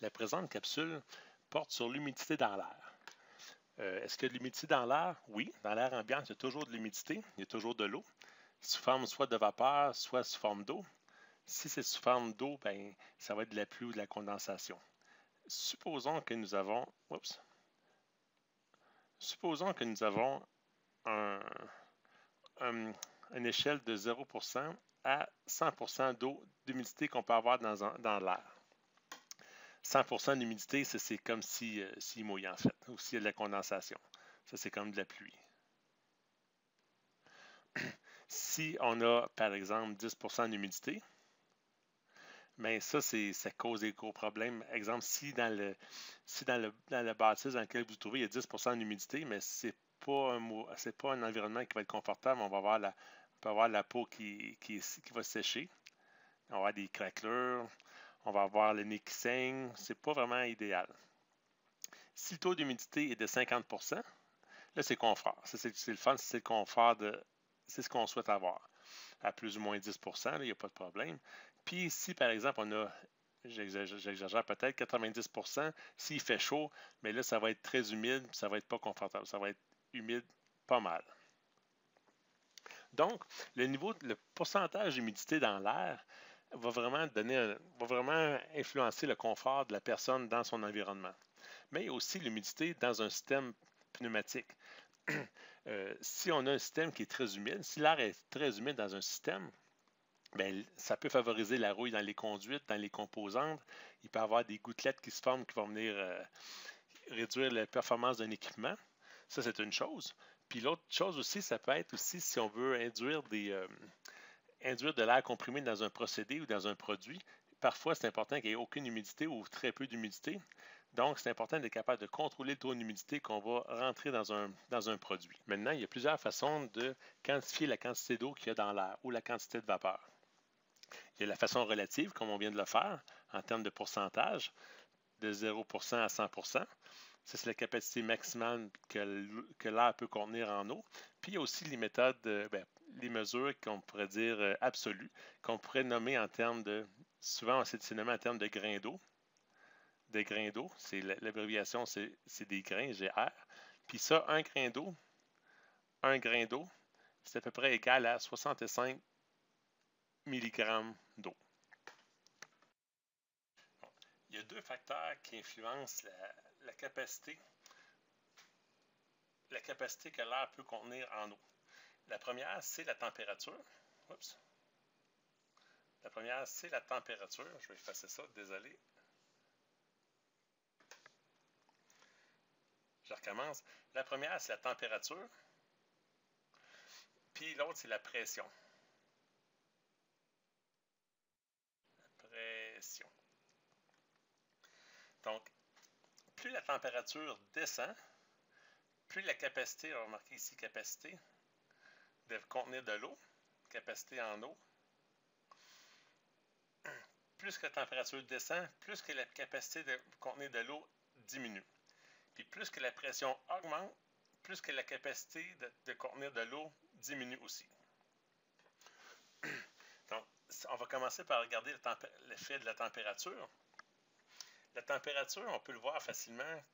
La présente capsule porte sur l'humidité dans l'air. Est-ce qu'il y a de l'humidité dans l'air? Oui, dans l'air ambiant, il y a toujours de l'humidité, il y a toujours de l'eau, sous forme soit de vapeur, soit sous forme d'eau. Si c'est sous forme d'eau, ben, ça va être de la pluie ou de la condensation. Supposons que nous avons, une échelle de 0% à 100% d'eau d'humidité qu'on peut avoir dans l'air. 100% d'humidité, c'est comme s'il mouillait en fait, ou s'il y a de la condensation. Ça, c'est comme de la pluie. Si on a, par exemple, 10% d'humidité, bien ça cause des gros problèmes. Exemple, si dans le bâtisse dans lequel vous trouvez, il y a 10% d'humidité, mais c'est pas un environnement qui va être confortable. On peut avoir la peau qui va sécher. On va avoir des craquelures. On va avoir le nez qui saigne. C'est pas vraiment idéal. Si le taux d'humidité est de 50%, là, c'est confort. C'est le fun, c'est le confort c'est ce qu'on souhaite avoir. À plus ou moins 10%, il n'y a pas de problème. Puis si, par exemple, on a, j'exagère peut-être, 90%, s'il fait chaud, mais là, ça va être très humide, ça va être pas confortable. Ça va être humide pas mal. Donc, le pourcentage d'humidité dans l'air va vraiment influencer le confort de la personne dans son environnement. Mais il y a aussi l'humidité dans un système pneumatique. Si on a un système qui est très humide, si l'air est très humide dans un système, bien, ça peut favoriser la rouille dans les conduites, dans les composantes. Il peut y avoir des gouttelettes qui se forment qui vont venir réduire la performance d'un équipement. Ça, c'est une chose. Puis l'autre chose aussi, ça peut être aussi si on veut induire de l'air comprimé dans un procédé ou dans un produit. Parfois, c'est important qu'il n'y ait aucune humidité ou très peu d'humidité. Donc, c'est important d'être capable de contrôler le taux d'humidité qu'on va rentrer dans un produit. Maintenant, il y a plusieurs façons de quantifier la quantité d'eau qu'il y a dans l'air ou la quantité de vapeur. Il y a la façon relative, comme on vient de le faire, en termes de pourcentage, de 0% à 100%. Ça, c'est la capacité maximale que l'air peut contenir en eau. Puis, il y a aussi les méthodes, les mesures qu'on pourrait dire absolues, qu'on pourrait nommer en termes de, souvent, c'est nommé en termes de grains d'eau. Des grains d'eau, l'abréviation, c'est des grains, GR. Puis ça, un grain d'eau, c'est à peu près égal à 65 mg d'eau. Il y a deux facteurs qui influencent la capacité que l'air peut contenir en eau. La première, c'est la température. Oups. La première, c'est la température. Je vais effacer ça, désolé. Je recommence. La première, c'est la température. Puis l'autre, c'est la pression. La pression. Donc, plus la température descend, plus la capacité, on va remarquer ici capacité, de contenir de l'eau, capacité en eau, plus que la température descend, plus que la capacité de contenir de l'eau diminue. Puis plus que la pression augmente, plus que la capacité de contenir de l'eau diminue aussi. Donc, on va commencer par regarder l'effet de la température. La température, on peut le voir facilement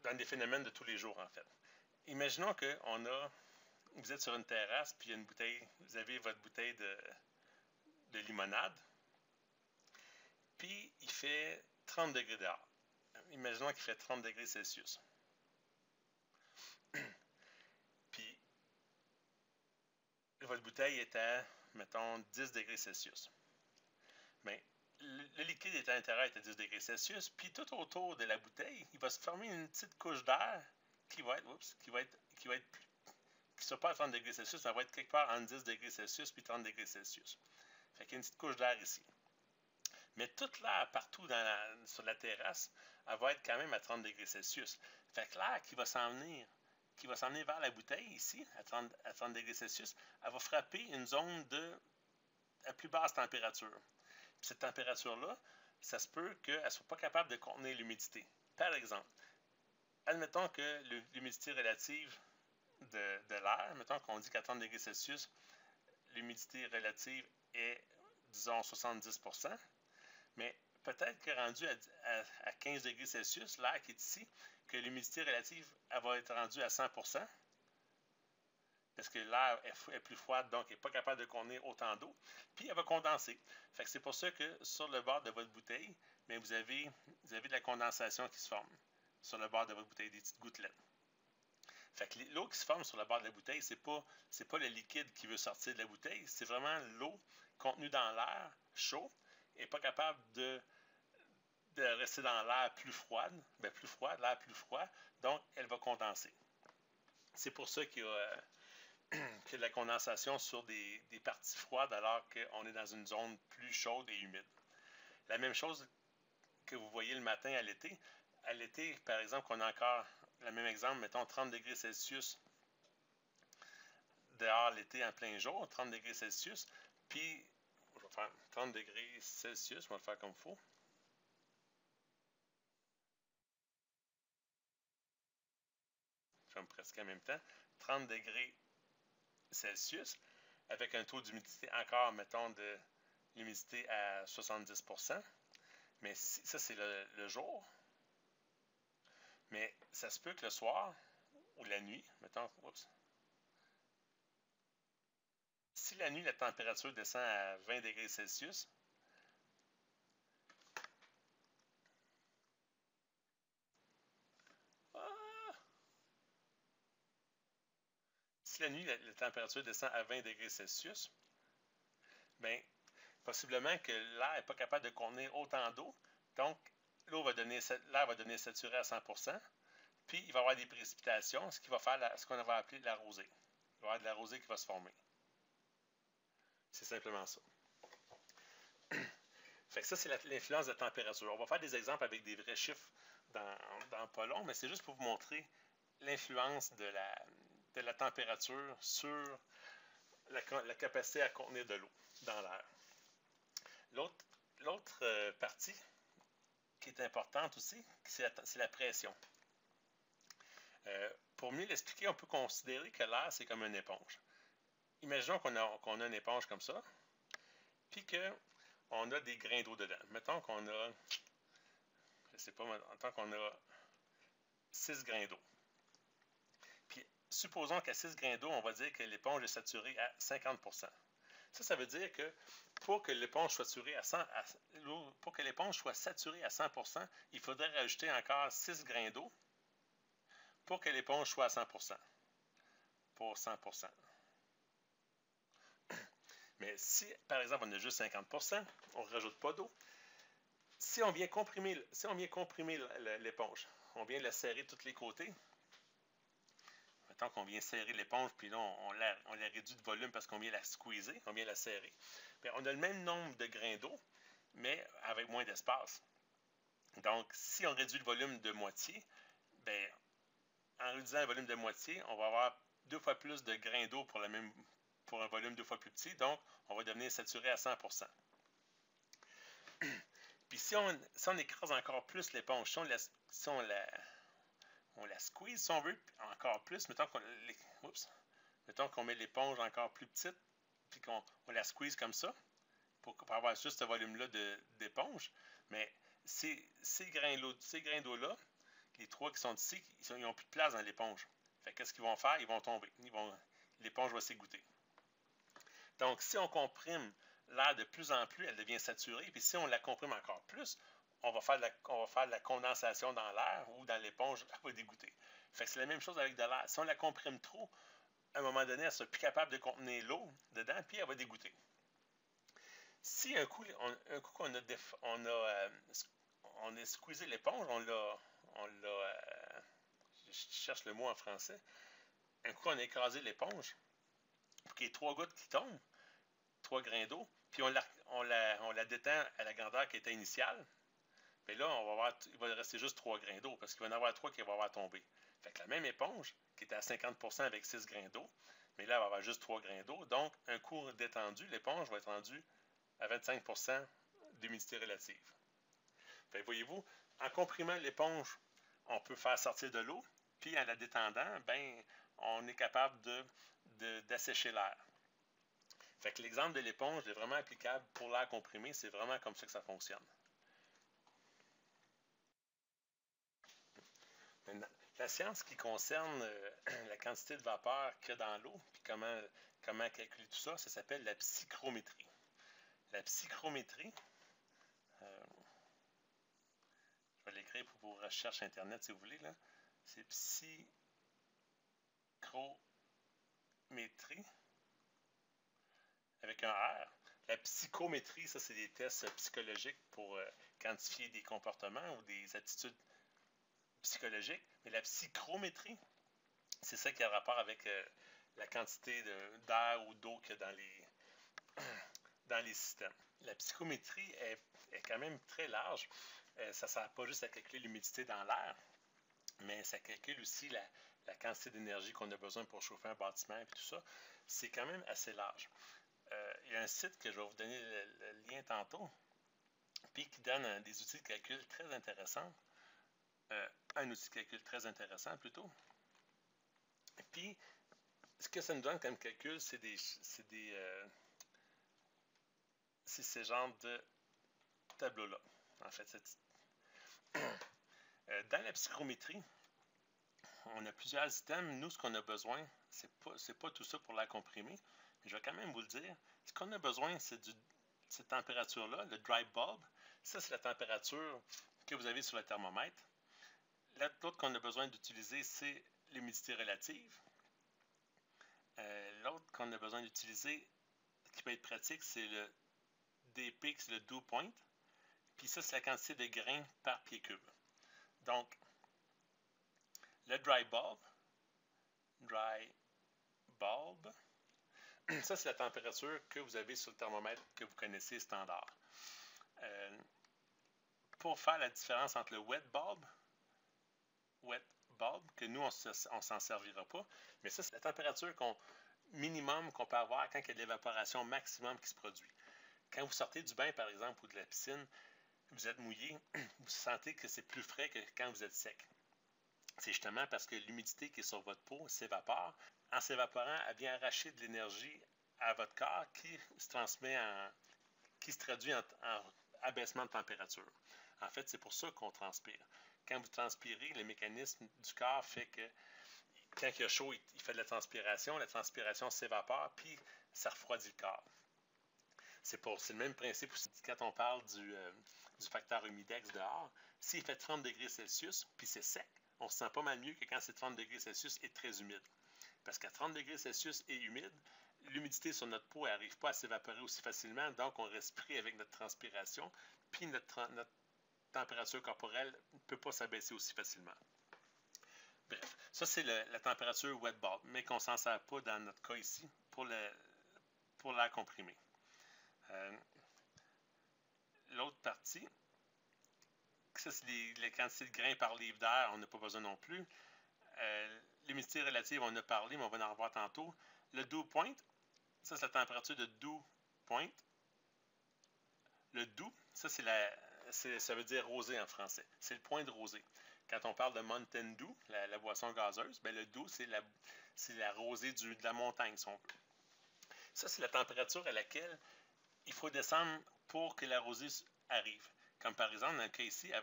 dans des phénomènes de tous les jours, en fait. Imaginons que vous êtes sur une terrasse, puis il y a une bouteille, vous avez votre bouteille de limonade, puis il fait 30 degrés dehors. Imaginons qu'il fait 30 degrés Celsius. Puis, votre bouteille est à, mettons, 10 degrés Celsius. Bien, le liquide est à l'intérieur est à 10 degrés Celsius, puis tout autour de la bouteille, il va se former une petite couche d'air qui va être, qui ne sera pas à 30 degrés Celsius, mais va être quelque part entre 10 degrés Celsius puis 30 degrés Celsius. Fait qu'il y a une petite couche d'air ici. Mais toute l'air partout sur la terrasse, elle va être quand même à 30 degrés Celsius. Fait que l'air qui va s'en venir vers la bouteille ici, à 30 degrés Celsius, elle va frapper une zone à plus basse température. Puis cette température-là, ça se peut qu'elle ne soit pas capable de contenir l'humidité. Par exemple, admettons que l'humidité relative de l'air, mettons qu'on dit qu'à 30 degrés Celsius, l'humidité relative est, disons, 70%. Mais peut-être que rendu à 15 degrés Celsius, l'air qui est ici, que l'humidité relative elle va être rendue à 100%, parce que l'air est plus froide, donc elle n'est pas capable de contenir autant d'eau, puis elle va condenser. Fait que c'est pour ça que sur le bord de votre bouteille, bien, vous avez de la condensation qui se forme sur le bord de votre bouteille, des petites gouttelettes. Fait que l'eau qui se forme sur le bord de la bouteille, c'est pas le liquide qui veut sortir de la bouteille, c'est vraiment l'eau contenue dans l'air chaud et pas capable de rester dans l'air plus froide, l'air plus froid, donc elle va condenser. C'est pour ça qu'il y a de la condensation sur des parties froides alors qu'on est dans une zone plus chaude et humide. La même chose que vous voyez le matin à l'été. À l'été, par exemple, on a encore le même exemple, mettons 30 degrés Celsius dehors l'été en plein jour, 30 degrés Celsius, puis je vais faire 30 degrés Celsius, je vais le faire comme il faut. Je vais me pratiquer en même temps. 30 degrés Celsius, avec un taux d'humidité encore, mettons, de l'humidité à 70%. Mais ça, c'est le jour. Mais ça se peut que le soir ou la nuit, mettons, si la nuit, la température descend à 20 degrés Celsius, si la nuit, la température descend à 20 degrés Celsius, bien, possiblement que l'air n'est pas capable de contenir autant d'eau, donc l'air va devenir saturé à 100%, puis il va y avoir des précipitations, ce qui va faire ce qu'on va appeler la rosée. Il va y avoir de la rosée qui va se former. C'est simplement ça. Fait que ça, c'est l'influence de la température. On va faire des exemples avec des vrais chiffres dans pas long, mais c'est juste pour vous montrer l'influence de la température sur la capacité à contenir de l'eau dans l'air. L'autre partie qui est importante aussi, c'est la pression. Pour mieux l'expliquer, on peut considérer que l'air, c'est comme une éponge. Imaginons qu'on a une éponge comme ça, puis qu'on a des grains d'eau dedans. Mettons qu'on a, je sais pas, mettons qu'on a 6 grains d'eau. Puis, supposons qu'à 6 grains d'eau, on va dire que l'éponge est saturée à 50%. Ça veut dire que pour que l'éponge soit saturée à 100%, il faudrait rajouter encore 6 grains d'eau pour que l'éponge soit à 100%. Pour 100%. Mais si, par exemple, on a juste 50%, on ne rajoute pas d'eau. Si on vient comprimer l'éponge, on vient la serrer de tous les côtés. Mettons qu'on vient serrer l'éponge, puis là, on la réduit de volume parce qu'on vient la squeezer, on vient la serrer. Bien, on a le même nombre de grains d'eau, mais avec moins d'espace. Donc, si on réduit le volume de moitié, bien, en réduisant le volume de moitié, on va avoir 2 fois plus de grains d'eau pour un volume 2 fois plus petit, donc on va devenir saturé à 100%. Puis si on écrase encore plus l'éponge, si on la squeeze, si on veut, encore plus, mettons qu'on met l'éponge encore plus petite, puis qu'on la squeeze comme ça, pour avoir juste ce volume-là d'éponge, mais ces grains d'eau-là, les 3 qui sont ici, ils n'ont plus de place dans l'éponge. Fait qu'est-ce qu'ils vont faire? Ils vont tomber. L'éponge va s'égoutter. Donc, si on comprime l'air de plus en plus, elle devient saturée. Puis si on la comprime encore plus, on va faire de la condensation dans l'air ou dans l'éponge, elle va dégoûter. Fait que c'est la même chose avec de l'air. Si on la comprime trop, à un moment donné, elle ne sera plus capable de contenir l'eau dedans, puis elle va dégoûter. Si un coup qu'on a squeezé l'éponge, je cherche le mot en français, un coup on a écrasé l'éponge, pour qu'il y ait 3 gouttes qui tombent, 3 grains d'eau, puis on la détend à la grandeur qui était initiale, mais là, il va rester juste 3 grains d'eau, parce qu'il va y en avoir 3 qui vont avoir tombé. Fait que la même éponge, qui était à 50% avec 6 grains d'eau, mais là, elle va avoir juste 3 grains d'eau, donc un coup détendu, l'éponge va être rendue à 25% d'humidité relative. Fait que voyez-vous, en comprimant l'éponge, on peut faire sortir de l'eau, puis en la détendant, ben, on est capable d'assécher l'air. Fait que l'exemple de l'éponge est vraiment applicable pour l'air comprimé, c'est vraiment comme ça que ça fonctionne. Maintenant, la science qui concerne la quantité de vapeur qu'il y a dans l'eau, puis comment calculer tout ça, ça s'appelle la psychrométrie. La psychrométrie, euh, je vais l'écrire pour vos recherches Internet si vous voulez, là. C'est psychrométrie avec un R. La psychométrie, ça c'est des tests psychologiques pour quantifier des comportements ou des attitudes psychologiques. Mais la psychrométrie, c'est ça qui a rapport avec la quantité d'air ou d'eau qu'il y a dans les systèmes. La psychométrie est quand même très large. Ça ne sert pas juste à calculer l'humidité dans l'air, mais ça calcule aussi la quantité d'énergie qu'on a besoin pour chauffer un bâtiment et tout ça. C'est quand même assez large. Il y a un site que je vais vous donner le lien tantôt, puis qui donne des outils de calcul très intéressants. Un outil de calcul très intéressant plutôt. Puis, ce que ça nous donne comme calcul, c'est ces genres de tableaux-là. En fait, dans la psychrométrie, on a plusieurs systèmes. Nous, ce qu'on a besoin, c'est pas tout ça pour l'air comprimé, mais je vais quand même vous le dire. Ce qu'on a besoin, c'est cette température-là, le dry bulb. Ça, c'est la température que vous avez sur le thermomètre. L'autre qu'on a besoin d'utiliser, c'est l'humidité relative. L'autre qu'on a besoin d'utiliser, qui peut être pratique, c'est le DP, c'est le dew point. Puis ça, c'est la quantité de grains par pied cube. Donc, le dry bulb, ça, c'est la température que vous avez sur le thermomètre que vous connaissez standard. Pour faire la différence entre le wet bulb, que nous, on ne s'en servira pas, mais ça, c'est la température minimum qu'on peut avoir quand il y a de l'évaporation maximum qui se produit. Quand vous sortez du bain, par exemple, ou de la piscine, vous êtes mouillé, vous sentez que c'est plus frais que quand vous êtes sec. C'est justement parce que l'humidité qui est sur votre peau s'évapore. En s'évaporant, elle vient arracher de l'énergie à votre corps qui se traduit en abaissement de température. En fait, c'est pour ça qu'on transpire. Quand vous transpirez, le mécanisme du corps fait que quand il y a chaud, il fait de la transpiration s'évapore, puis ça refroidit le corps. C'est le même principe aussi quand on parle du facteur humidex dehors. S'il fait 30 degrés Celsius, puis c'est sec, on se sent pas mal mieux que quand c'est 30 degrés Celsius et très humide. Parce qu'à 30 degrés Celsius et humide, l'humidité sur notre peau n'arrive pas à s'évaporer aussi facilement, donc on respire avec notre transpiration, puis notre température corporelle ne peut pas s'abaisser aussi facilement. Bref, ça c'est la température wet bulb, mais qu'on ne s'en sert pas dans notre cas ici pour l'air comprimé. L'autre partie, ça c'est les quantités de grains par livre d'air, on n'a pas besoin non plus. L'humidité relative, on en a parlé, mais on va en revoir tantôt. Le dew point, ça c'est la température de dew point. Le dew, ça ça veut dire rosé en français. C'est le point de rosée. Quand on parle de Mountain Dew, la boisson gazeuse, ben le dew, c'est la rosée de la montagne, si on veut. Ça, c'est la température à laquelle il faut descendre pour que la rosée arrive. Comme par exemple, dans le cas ici, à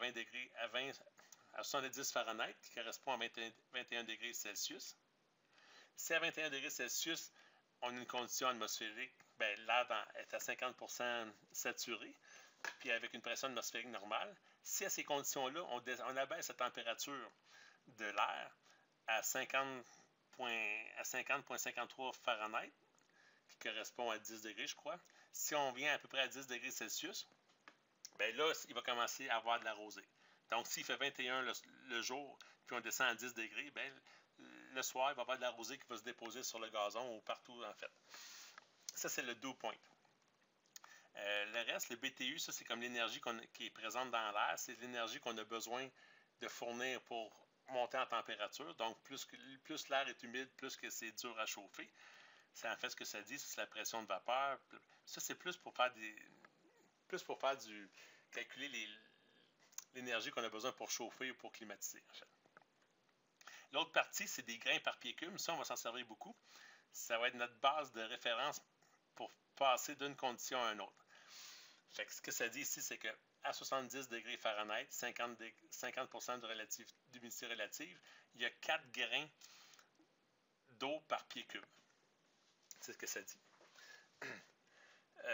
70 Fahrenheit, qui correspond à 21 degrés Celsius. Si à 21 degrés Celsius, on a une condition atmosphérique, ben, l'air est à 50% saturé, puis avec une pression atmosphérique normale. Si à ces conditions-là, on abaisse la température de l'air à 50,53 Fahrenheit, qui correspond à 10 degrés, je crois. Si on vient à peu près à 10 degrés Celsius, ben là, il va commencer à avoir de la rosée. Donc, s'il fait 21 le jour, puis on descend à 10 degrés, ben, le soir, il va y avoir de la rosée qui va se déposer sur le gazon ou partout, en fait. Ça, c'est le dew point. Le reste, le BTU, ça, c'est comme l'énergie qui est présente dans l'air. C'est l'énergie qu'on a besoin de fournir pour monter en température. Donc, plus l'air est humide, plus que c'est dur à chauffer. C'est en fait ce que ça dit, c'est la pression de vapeur. Ça, c'est plus pour faire calculer l'énergie qu'on a besoin pour chauffer ou pour climatiser, en fait. L'autre partie, c'est des grains par pied cube. Ça, on va s'en servir beaucoup. Ça va être notre base de référence pour passer d'une condition à une autre. Fait que ce que ça dit ici, c'est que à 70 degrés Fahrenheit, 50% d'humidité relative, il y a 4 grains d'eau par pied cube. C'est ce que ça dit.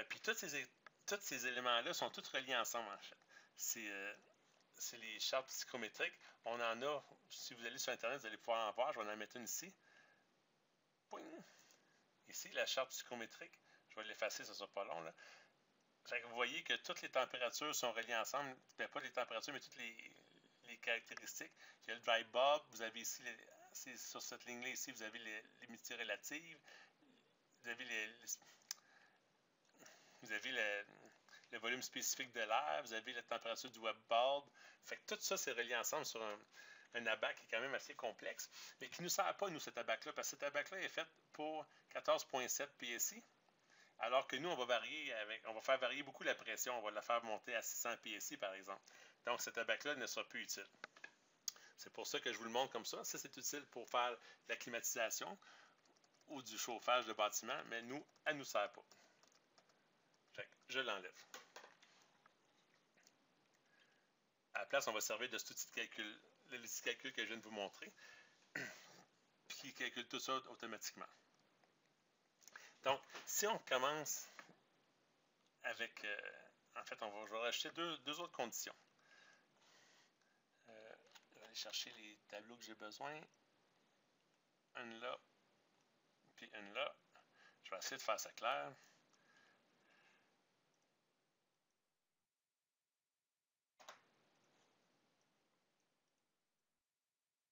Puis tous ces éléments-là sont tous reliés ensemble, en fait. C'est les chartes psychométriques. On en a, si vous allez sur Internet, vous allez pouvoir en voir. Je vais en mettre une ici. Poing. Ici, la charte psychométrique. Je vais l'effacer, ça ne sera pas long. Là. Fait que vous voyez que toutes les températures sont reliées ensemble. Bien, pas les températures, mais toutes les caractéristiques. Il y a le dry bulb. Vous avez ici, sur cette ligne-là, ici, vous avez l'humidité relative. Vous avez le volume spécifique de l'air, vous avez la température du web bulb. Fait que tout ça, c'est relié ensemble sur un abac qui est quand même assez complexe, mais qui ne nous sert pas, nous, cet abac-là, parce que cet abac-là est fait pour 14,7 PSI, alors que nous, on va faire varier beaucoup la pression, on va la faire monter à 600 PSI, par exemple. Donc, cet abac-là ne sera plus utile. C'est pour ça que je vous le montre comme ça. Ça, c'est utile pour faire de la climatisation ou du chauffage de bâtiment, mais nous, elle ne nous sert pas. Fait que je l'enlève. À la place, on va servir de cet outil de calcul, l'outil de calcul que je viens de vous montrer, puis qui calcule tout ça automatiquement. Donc, si on commence avec, en fait, je vais rajouter deux autres conditions. Je vais aller chercher les tableaux que j'ai besoin. Une là, puis une là. Je vais essayer de faire ça clair.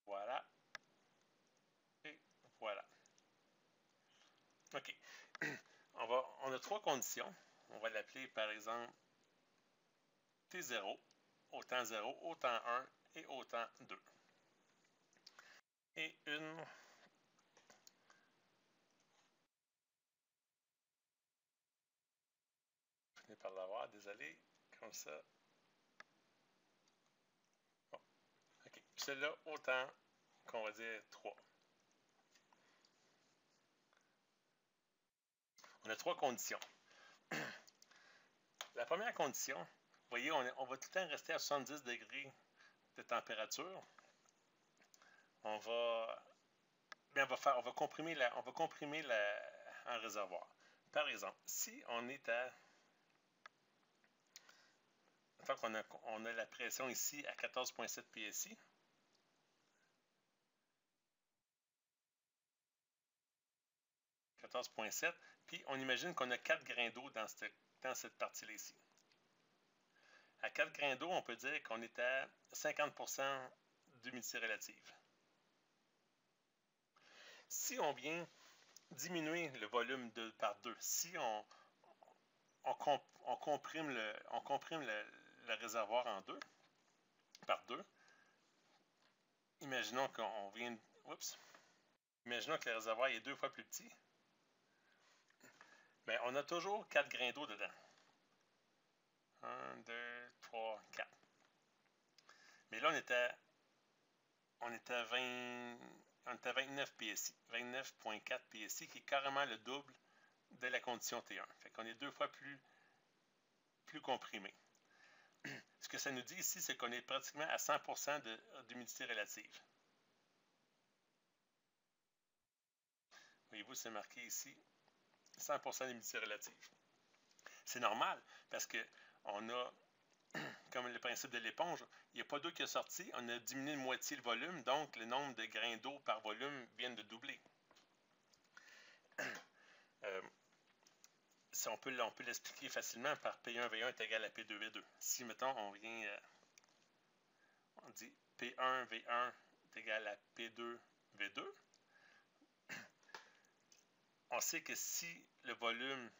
Voilà. Et voilà. OK. On a trois conditions. On va l'appeler, par exemple, T0, au temps 0, au temps 1 et au temps 2. Et une je finis par l'avoir, désolé, comme ça. Bon. OK. Celle-là, au temps qu'on va dire 3. On a trois conditions. La première condition, vous voyez, on va tout le temps rester à 70 degrés de température. On va comprimer un réservoir. Par exemple, si on est tant qu'on a la pression ici à 14,7 PSI, puis on imagine qu'on a 4 grains d'eau dans cette partie-là ici. À 4 grains d'eau, on peut dire qu'on est à 50% d'humidité relative. Si on vient diminuer le volume par 2, si on comprime le réservoir en deux, par 2, imaginons qu'on vient... Oups! Imaginons que le réservoir est 2 fois plus petit. Bien, on a toujours 4 grains d'eau dedans. 1, 2, 3, 4. Mais là, on est à 29 PSI, 29,4 PSI, qui est carrément le double de la condition T1. Fait qu'on est 2 fois plus comprimé. Ce que ça nous dit ici, c'est qu'on est pratiquement à 100% d'humidité relative. Voyez-vous, c'est marqué ici 100% d'humidité relative. C'est normal parce que on a, comme le principe de l'éponge, il n'y a pas d'eau qui est sortie, on a diminué de moitié le volume, donc le nombre de grains d'eau par volume vient de doubler. On peut l'expliquer facilement par P1V1 est égal à P2V2. Si, mettons, on dit P1V1 est égal à P2V2, on sait que si le volume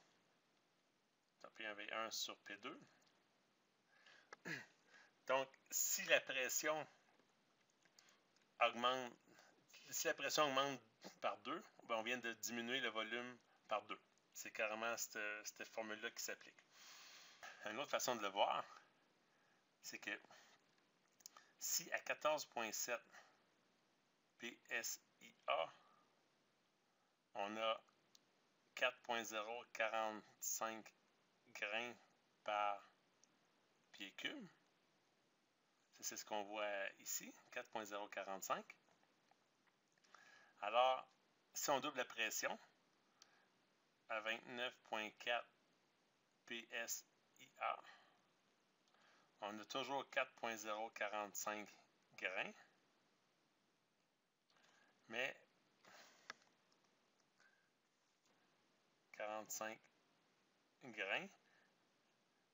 P1V1 sur P2, donc si la pression augmente par 2, ben on vient de diminuer le volume par 2. C'est carrément cette formule-là qui s'applique. Une autre façon de le voir, c'est que si à 14,7 PSIA, on a 4,045 grains par pied cube. C'est ce qu'on voit ici, 4.045. Alors, si on double la pression à 29.4 PSIA, on a toujours 4.045 grains, mais 45 grains,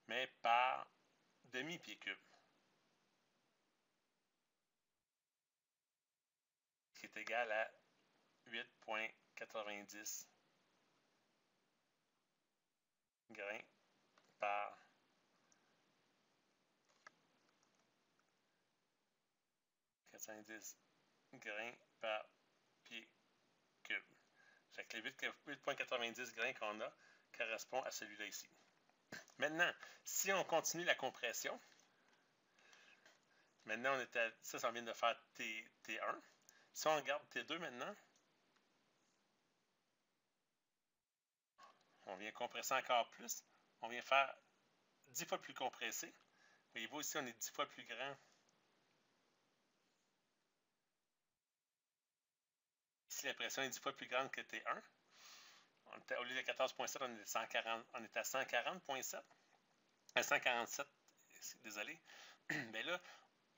mais par demi-pied cube, qui est égal à 8.90 grains par grains par pied cube. Fait que les 8.90 grains qu'on a correspond à celui-là ici. Maintenant, si on continue la compression, maintenant on est à, ça vient de faire T1. Si on regarde T2 maintenant, on vient compresser encore plus. On vient faire 10 fois plus compressé. Voyez-vous ici, on est 10 fois plus grand. Ici, la pression est 10 fois plus grande que T1. Au lieu de 14.7, on est à 140.7. À 147, désolé. Mais là,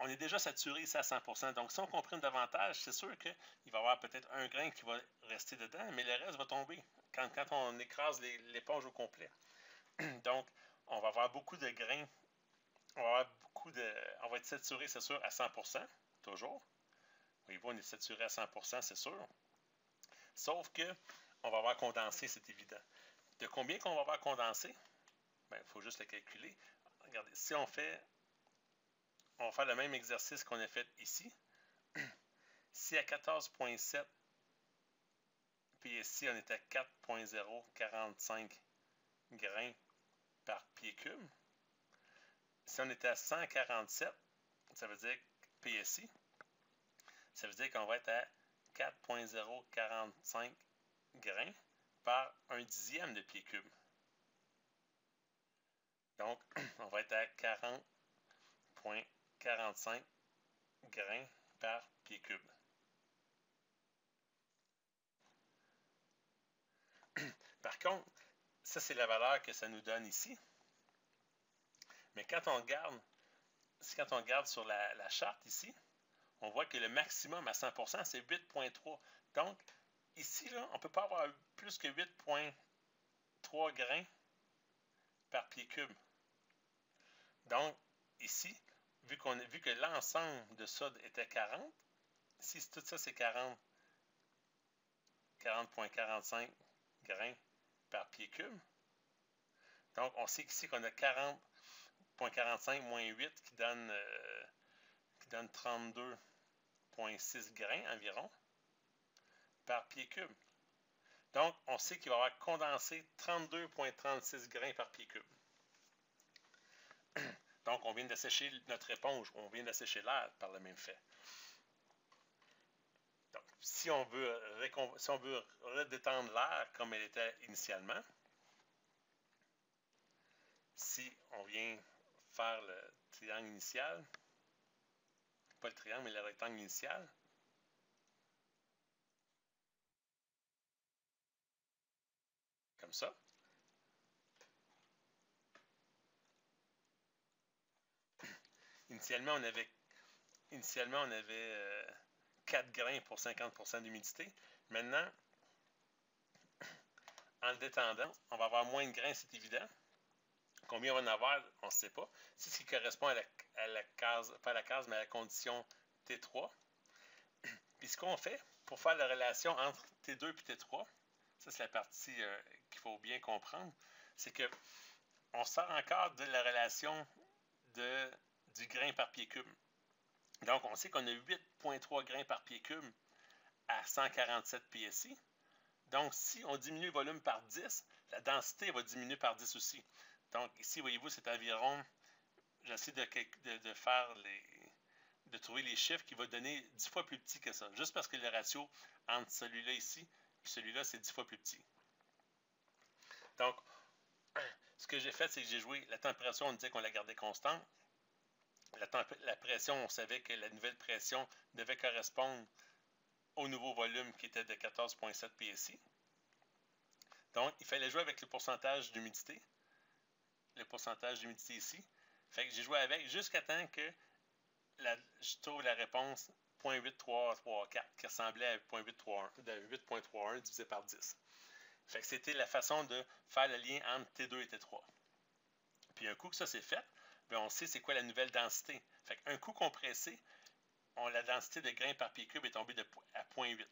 on est déjà saturé ici à 100%. Donc, si on comprime davantage, c'est sûr qu'il va y avoir peut-être un grain qui va rester dedans, mais le reste va tomber quand on écrase l'éponge au complet. Donc, on va avoir beaucoup de grains. On va être saturé, c'est sûr, à 100%, toujours. Voyez-vous, on est saturé à 100%, c'est sûr. Sauf que on va avoir condensé, c'est évident. De combien qu'on va avoir condensé? Il faut juste le calculer. Regardez, si on va faire le même exercice qu'on a fait ici. Si à 14.7 PSI, on est à 4.045 grains par pied cube. Si on est à 147, ça veut dire PSI, ça veut dire qu'on va être à 4.045 grains par 1/10 de pied cube. Donc, on va être à 40.45 grains par pied cube. Par contre, ça c'est la valeur que ça nous donne ici. Mais quand on regarde sur la charte ici, on voit que le maximum à 100%, c'est 8.3. Donc, ici, là, on ne peut pas avoir plus que 8.3 grains par pied cube. Donc, ici, vu que l'ensemble de ça était 40, si tout ça c'est 40.45 grains par pied cube, donc on sait qu'ici qu'on a 40.45 moins 8 qui donne 32.6 grains environ par pied cube. Donc, on sait qu'il va y avoir condensé 32.36 grains par pied cube. Donc, on vient d'assécher notre éponge, on vient d'assécher l'air par le même fait. Donc, si on veut redétendre l'air comme elle était initialement, si on vient faire le triangle initial, pas le triangle, mais le rectangle initial, comme ça. Initialement, on avait 4 grains pour 50% d'humidité. Maintenant, en le détendant, on va avoir moins de grains, c'est évident. Combien on va en avoir, on ne sait pas. C'est ce qui correspond à la case, pas à la case, mais à la condition T3. Puis ce qu'on fait pour faire la relation entre T2 et T3, ça c'est la partie qu'il faut bien comprendre, c'est que on sort encore de la relation du grain par pied cube. Donc, on sait qu'on a 8.3 grains par pied cube à 147 PSI. Donc, si on diminue le volume par 10, la densité va diminuer par 10 aussi. Donc, ici, voyez-vous, c'est environ, j'essaie de trouver les chiffres qui vont donner 10 fois plus petit que ça. Juste parce que le ratio entre celui-là ici et celui-là, c'est 10 fois plus petit. Donc, Ce que j'ai fait, c'est que j'ai joué la température, on disait qu'on la gardait constante. La pression, on savait que la nouvelle pression devait correspondre au nouveau volume qui était de 14,7 PSI. Donc, il fallait jouer avec le pourcentage d'humidité. Le pourcentage d'humidité ici. Fait que j'ai joué avec jusqu'à temps que je trouve la réponse 0.8334 qui ressemblait à 8.31 divisé par 10. Fait que c'était la façon de faire le lien entre T2 et T3. Puis un coup que ça c'est fait, bien on sait c'est quoi la nouvelle densité. Fait qu'un coup compressé, la densité de grains par pied cube est tombée à 0.8.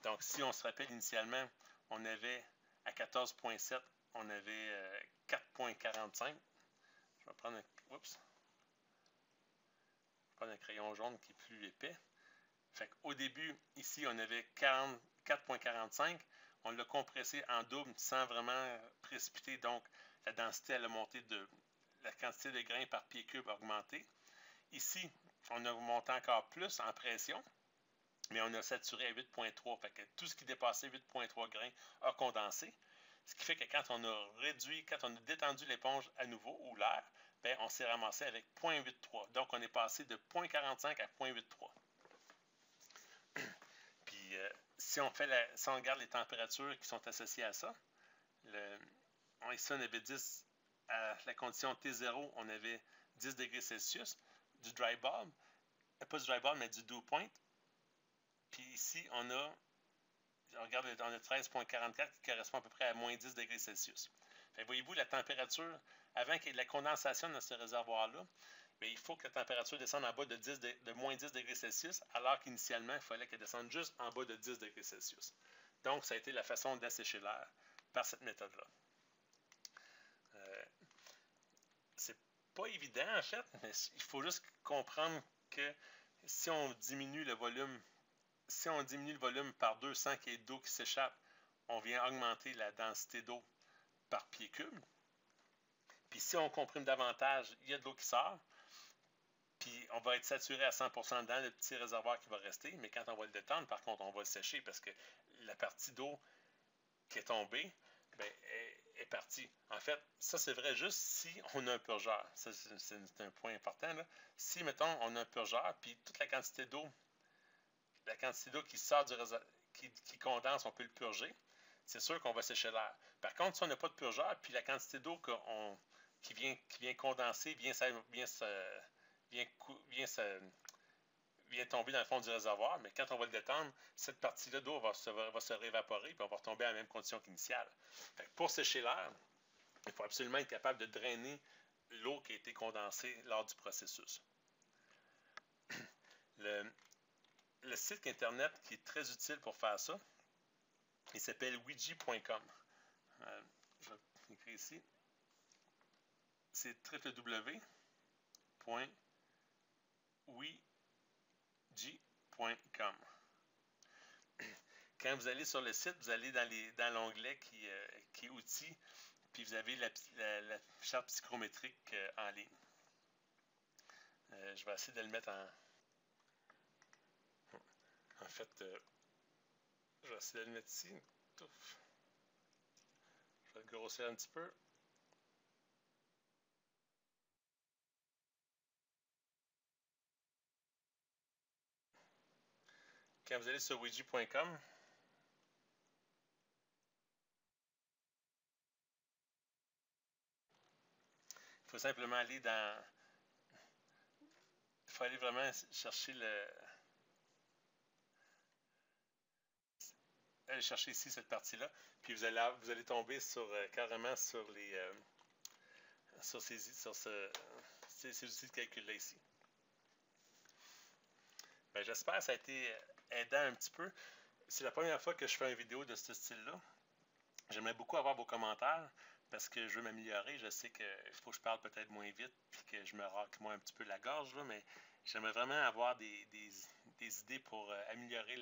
Donc si on se rappelle initialement, on avait à 14.7, on avait 4.45. Je vais prendre un crayon jaune qui est plus épais. Fait qu'au début, ici, on avait 4.45. On l'a compressé en double sans vraiment précipiter. Donc, la densité, elle a monté la quantité de grains par pied cube a augmenté. Ici, on a monté encore plus en pression, mais on a saturé à 8.3. Fait que tout ce qui dépassait 8.3 grains a condensé. Ce qui fait que quand on a détendu l'éponge à nouveau, ou l'air, bien, on s'est ramassé avec 0.83. Donc, on est passé de 0.45 à 0.83. Puis, si on regarde les températures qui sont associées à ça, ici, on avait 10, à la condition T0, on avait 10 degrés Celsius, du dry bulb, pas du dry bulb, mais du dew point. Puis ici, on a 13,44 qui correspond à peu près à moins 10 degrés Celsius. Voyez-vous, la température, avant qu'il y ait de la condensation dans ce réservoir-là, bien, il faut que la température descende en bas de moins 10 degrés Celsius, alors qu'initialement, il fallait qu'elle descende juste en bas de 10 degrés Celsius. Donc, ça a été la façon d'assécher l'air par cette méthode-là. C'est pas évident, en fait, mais il faut juste comprendre que si on diminue le volume par 2 sans qu'il y ait d'eau qui s'échappe, on vient augmenter la densité d'eau par pied cube. Puis si on comprime davantage, il y a de l'eau qui sort. Puis on va être saturé à 100% dans le petit réservoir qui va rester. Mais quand on va le détendre, par contre, on va le sécher parce que la partie d'eau qui est tombée bien, est partie. En fait, ça c'est vrai juste si on a un purgeur. Ça, c'est un point important. Là. Si, mettons, on a un purgeur, puis toute la quantité d'eau qui sort du réservoir, qui condense, on peut le purger. C'est sûr qu'on va sécher l'air. Par contre, si on n'a pas de purgeur, puis la quantité d'eau qui vient condenser, vient tomber dans le fond du réservoir, mais quand on va le détendre, cette partie-là d'eau va se réévaporer, puis on va retomber à la même condition qu'initiale. Pour sécher l'air, il faut absolument être capable de drainer l'eau qui a été condensée lors du processus. Le site internet qui est très utile pour faire ça, il s'appelle Ouija.com. Je vais écrire ici. C'est www.ouija.com. Quand vous allez sur le site, vous allez dans l'onglet qui est outils, puis vous avez la charte psychrométrique en ligne. Je vais essayer de le mettre en fait, je vais essayer de le mettre ici. Ouf. Je vais le grossir un petit peu. Quand vous allez sur Ouija.com, il faut simplement aller il faut aller vraiment chercher aller chercher ici cette partie-là, puis vous allez tomber carrément sur ces outils de calcul-là ici. Ben, j'espère que ça a été aidant un petit peu. C'est la première fois que je fais une vidéo de ce style-là. J'aimerais beaucoup avoir vos commentaires parce que je veux m'améliorer. Je sais qu'il faut que je parle peut-être moins vite puis que je me racle moi un petit peu la gorge, là, mais j'aimerais vraiment avoir des idées pour améliorer